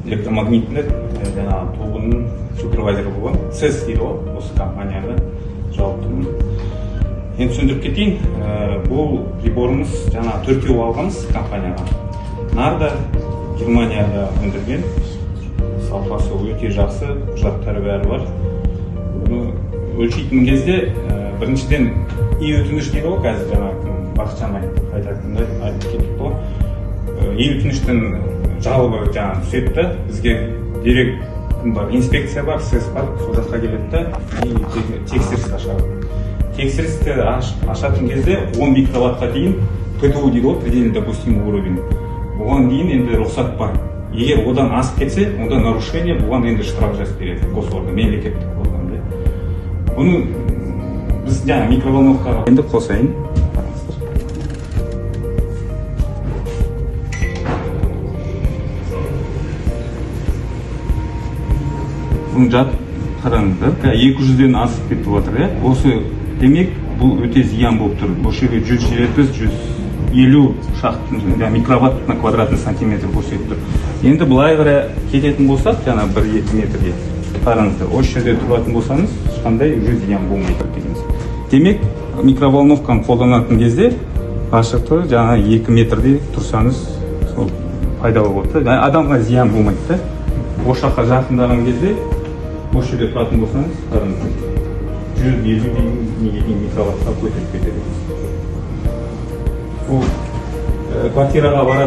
электромагниттер жанагы тобунун супервайзери болгон CES дейт го, осы компанияда жауаптымын. Енді түсіндіріп кетейін, бұл приборымыз жаңа Түркия алғанбыз компанияға. Нарда Германияда өндірген, сапасы өте жақсы, құжаттары бәрі бар. Бұны өлшейтін кезде біріншіден өтініш дейді ғой, қазір жаңағы Бақытжан айтатындай айтып кетіп қой. Өтініштің жалобы жаңа түседі да, бізге директ бар, инспекция бар, CES бар, сол жаққа келеді да, тексеріс ашады. Тексерісті ашатын кезде 10 микроваттқа дейін ПТУ дейді ғой, предельно допустимый уровень. Оған дейін енді рұқсат бар. Егер одан асып кетсе, онда нарушение, бұған енді штраф жазып береді госорган, мемлекеттік орган. Бұны біз жаңа микроволновкаға енді қосайын. Бұны жат қараңыздар, 200-ден асып кетіп отыр. Осы демек, бұл өте зиян болып тұр. Бұл жерге 170-150 микроватт на квадратный сантиметр көрсетіп тұр. Енді былай қарай кететін болсақ, жаңа 1-2 метрге қараңыздар. Осы жерде тұратын болсаңыз, ешқандай зиян болмайды дегенсіз. Демек, микроволновканы қолданатын кезде ашықтығы жаңа 2 метрде тұрсаңыз, сол пайдалы болады. Адамға зиян болмайды. Осы жаққа жақындаған кезде, осы жерде тұратын болсаңыз, қараңыздар. 150 микроваттқа көтеріп кетеді. Бұл квартираға барады.